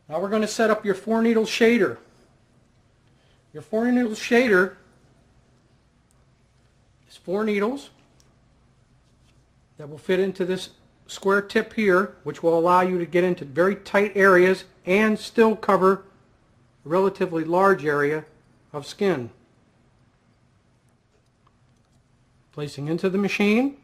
Now we're going to set up your 4-needle shader. Your 4-needle shader is 4 needles that will fit into this square tip here, which will allow you to get into very tight areas and still cover a relatively large area of skin. Placing into the machine.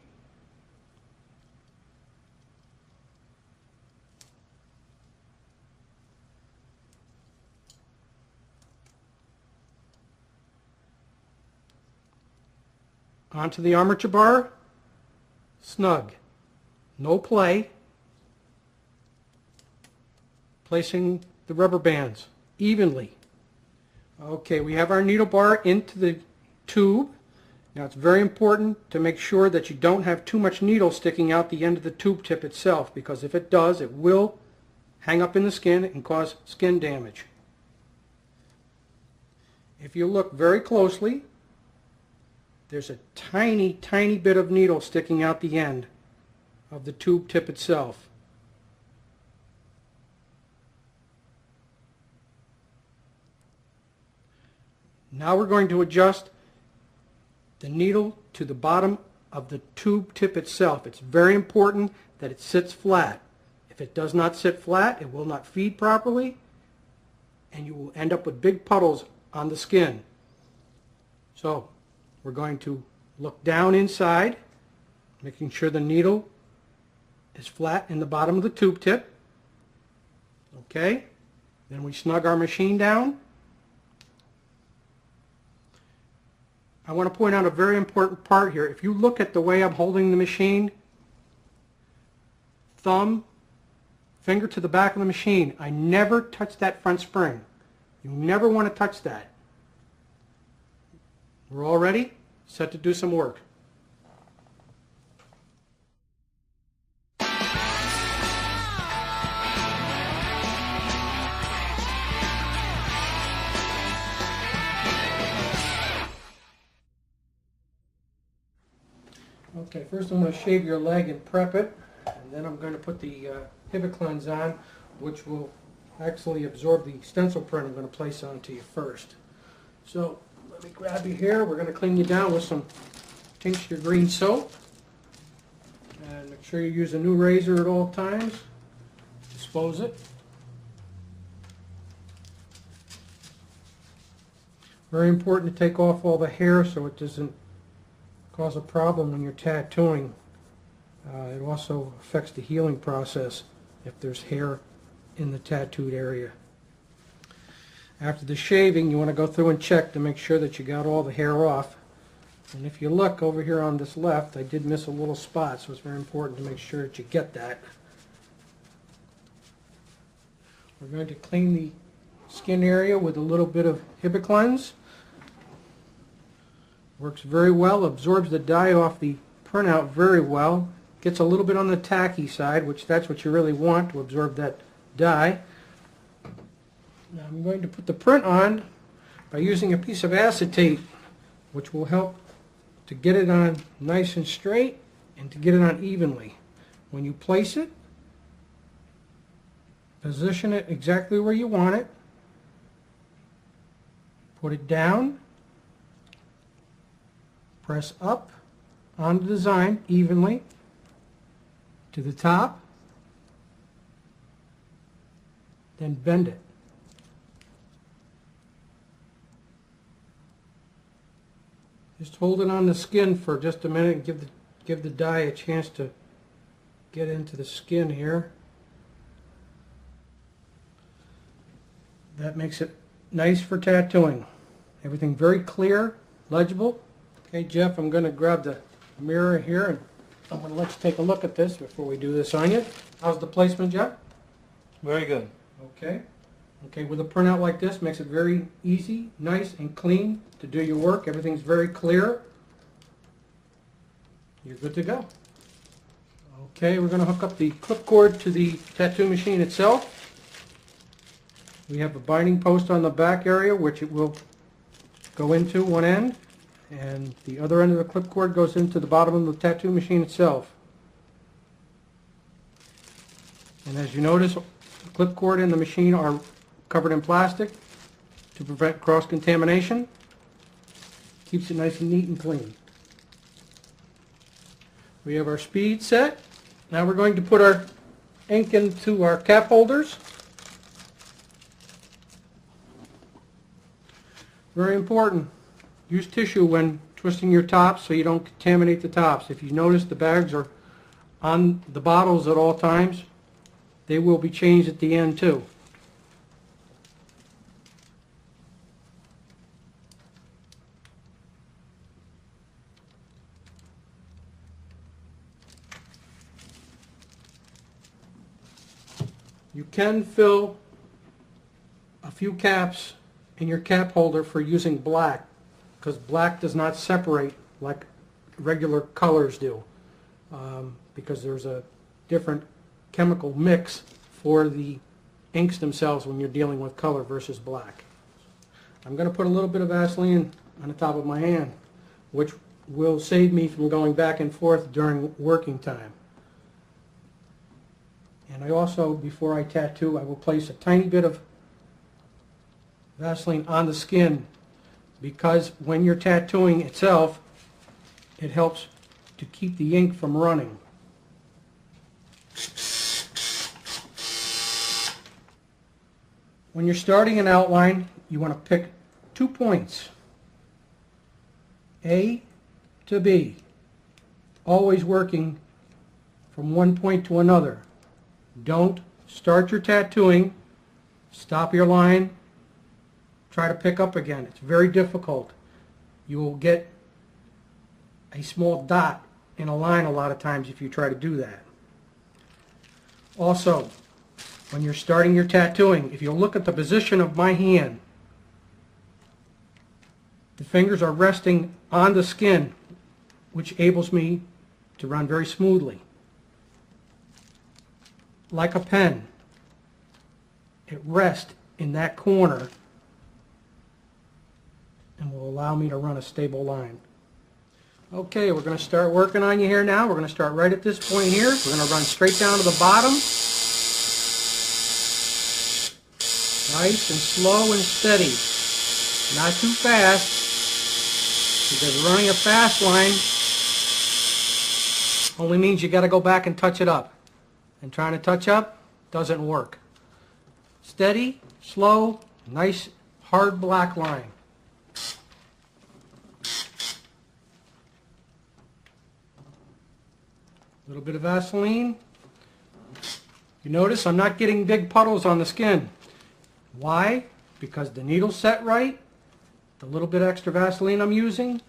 Onto the armature bar, snug, no play. Placing the rubber bands evenly. Okay, we have our needle bar into the tube. Now it's very important to make sure that you don't have too much needle sticking out the end of the tube tip itself, because if it does, it will hang up in the skin and cause skin damage. If you look very closely, there's a tiny, tiny bit of needle sticking out the end of the tube tip itself. Now we're going to adjust the needle to the bottom of the tube tip itself. It's very important that it sits flat. If it does not sit flat, it will not feed properly, and you will end up with big puddles on the skin. So we're going to look down inside, making sure the needle is flat in the bottom of the tube tip. Okay, then we snug our machine down. I want to point out a very important part here. If you look at the way I'm holding the machine, thumb, finger to the back of the machine, I never touch that front spring. You never want to touch that. We're all ready, set to do some work. Okay, first I'm going to shave your leg and prep it, and then I'm going to put the Hibiclens on, which will actually absorb the stencil print I'm going to place onto you first. So let me grab you here. We're going to clean you down with some tincture green soap, and make sure you use a new razor at all times. Dispose it. Very important to take off all the hair so it doesn't cause a problem when you're tattooing. It also affects the healing process if there's hair in the tattooed area. After the shaving, you want to go through and check to make sure that you got all the hair off. And if you look over here on this left, I did miss a little spot, so it's very important to make sure that you get that. We're going to clean the skin area with a little bit of Hibiclens. Works very well, absorbs the dye off the printout very well. Gets a little bit on the tacky side, which that's what you really want, to absorb that dye. Now I'm going to put the print on by using a piece of acetate, which will help to get it on nice and straight and to get it on evenly. When you place it, position it exactly where you want it. Put it down. Press up on the design evenly to the top, then bend it. Just hold it on the skin for just a minute and give the dye a chance to get into the skin here. That makes it nice for tattooing. Everything very clear, legible. Okay, Jeff, I'm going to grab the mirror here and I'm going to let you take a look at this before we do this on you. How's the placement, Jeff? Very good. Okay. Okay, with a printout like this, makes it very easy, nice, and clean to do your work. Everything's very clear. You're good to go. Okay, we're going to hook up the clip cord to the tattoo machine itself. We have a binding post on the back area, which it will go into one end, and the other end of the clip cord goes into the bottom of the tattoo machine itself. And as you notice, The clip cord and the machine are covered in plastic to prevent cross-contamination. Keeps it nice and neat and clean. We have our speed set. Now we're going to put our ink into our cap holders. Very important. Use tissue when twisting your tops so you don't contaminate the tops. If you notice the bags are on the bottles at all times, they will be changed at the end too. You can fill a few caps in your cap holder for using black, because black does not separate like regular colors do, because there's a different chemical mix for the inks themselves when you're dealing with color versus black. I'm going to put a little bit of Vaseline on the top of my hand, which will save me from going back and forth during working time. And I also, before I tattoo, I will place a tiny bit of Vaseline on the skin, because when you're tattooing itself, it helps to keep the ink from running. When you're starting an outline, you want to pick 2 points, A to B, always working from one point to another. Don't start your tattooing, stop your line, try to pick up again. It's very difficult. You will get a small dot in a line a lot of times if you try to do that. Also, when you're starting your tattooing, if you look at the position of my hand, the fingers are resting on the skin, which enables me to run very smoothly. Like a pen, it rests in that corner and will allow me to run a stable line. Okay, we're going to start working on you here now. We're going to start right at this point here. We're going to run straight down to the bottom. Nice and slow and steady. Not too fast, because running a fast line only means you got to go back and touch it up. And trying to touch up doesn't work. Steady, slow, nice, hard black line. A little bit of Vaseline. You notice I'm not getting big puddles on the skin. Why? Because the needle's set right, the little bit extra Vaseline I'm using,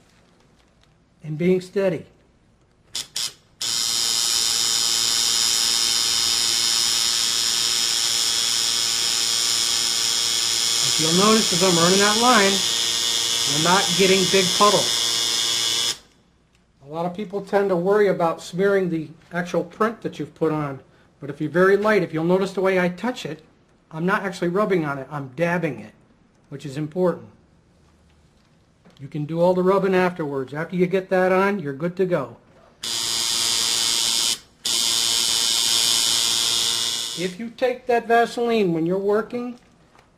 and being steady. You'll notice as I'm running that line, you're not getting big puddles. A lot of people tend to worry about smearing the actual print that you've put on, but if you're very light, if you'll notice the way I touch it, I'm not actually rubbing on it, I'm dabbing it, which is important. You can do all the rubbing afterwards. After you get that on, you're good to go. If you take that Vaseline when you're working,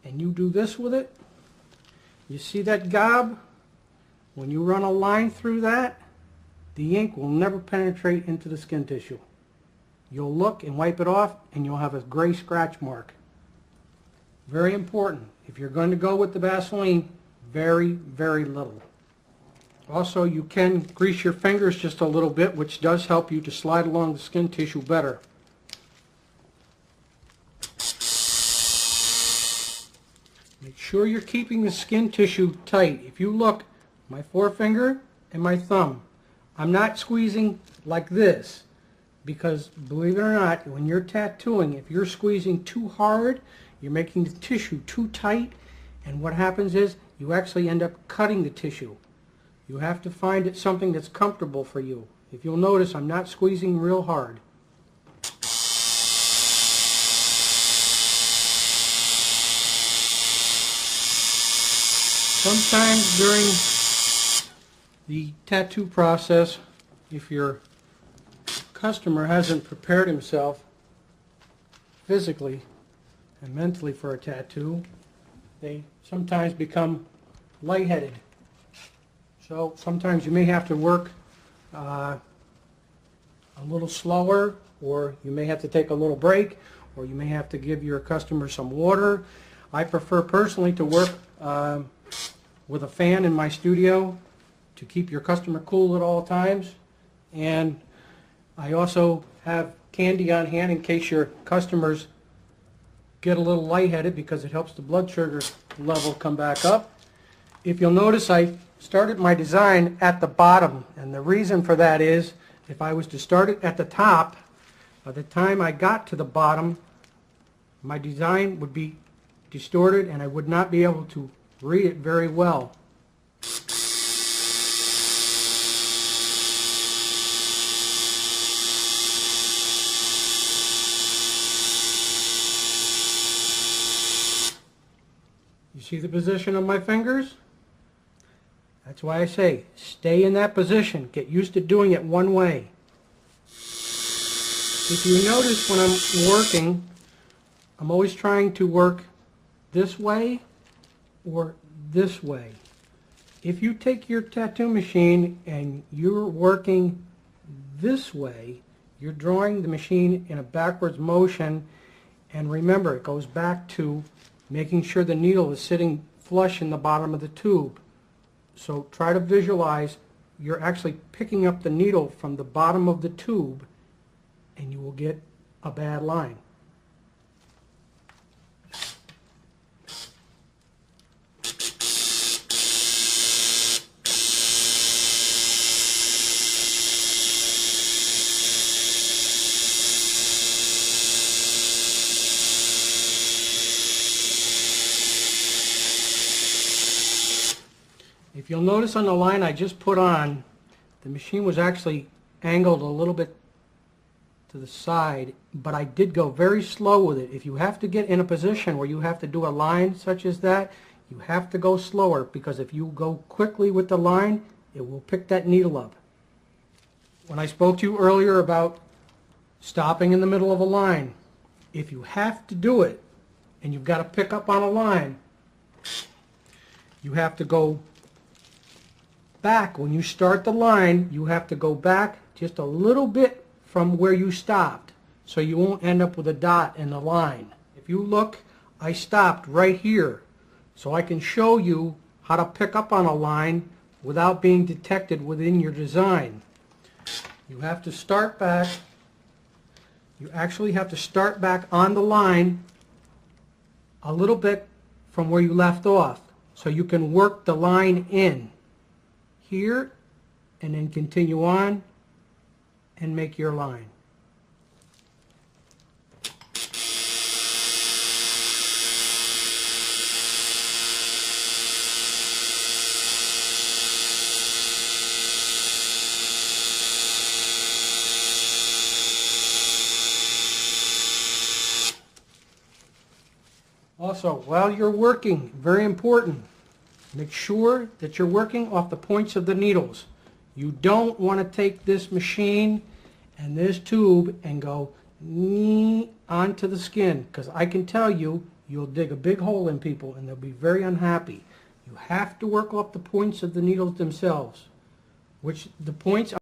and you do this with it, you see that gob? When you run a line through that, the ink will never penetrate into the skin tissue. You'll look and wipe it off, and you'll have a gray scratch mark. Very important. If you're going to go with the Vaseline, very, very little. Also, you can grease your fingers just a little bit, which does help you to slide along the skin tissue better. Make sure you're keeping the skin tissue tight. If you look, my forefinger and my thumb, I'm not squeezing like this, because believe it or not, when you're tattooing, if you're squeezing too hard, you're making the tissue too tight, and what happens is you actually end up cutting the tissue. You have to find it something that's comfortable for you. If you'll notice, I'm not squeezing real hard. Sometimes during the tattoo process, if your customer hasn't prepared himself physically, and mentally for a tattoo, they sometimes become lightheaded. So sometimes you may have to work a little slower, or you may have to take a little break, or you may have to give your customer some water. I prefer personally to work with a fan in my studio to keep your customer cool at all times. And I also have candy on hand in case your customers get a little lightheaded, because it helps the blood sugar level come back up. If you'll notice, I started my design at the bottom, and the reason for that is if I was to start it at the top, by the time I got to the bottom, my design would be distorted and I would not be able to read it very well. You see the position of my fingers? That's why I say, stay in that position. Get used to doing it one way. If you notice when I'm working, I'm always trying to work this way or this way. If you take your tattoo machine and you're working this way, you're drawing the machine in a backwards motion, and remember, it goes back to making sure the needle is sitting flush in the bottom of the tube. So try to visualize you're actually picking up the needle from the bottom of the tube, and you will get a bad line. If you'll notice on the line I just put on, the machine was actually angled a little bit to the side, but I did go very slow with it. If you have to get in a position where you have to do a line such as that, you have to go slower, because if you go quickly with the line, it will pick that needle up. When I spoke to you earlier about stopping in the middle of a line, if you have to do it and you've got to pick up on a line, you have to go back. When you start the line, you have to go back just a little bit from where you stopped, so you won't end up with a dot in the line. If you look, I stopped right here, so I can show you how to pick up on a line without being detected within your design. You have to start back. You actually have to start back on the line a little bit from where you left off, so you can work the line in here, and then continue on and make your line. Also, while you're working, very important, make sure that you're working off the points of the needles. You don't want to take this machine and this tube and go onto the skin, because I can tell you, you'll dig a big hole in people and they'll be very unhappy. You have to work off the points of the needles themselves, which the points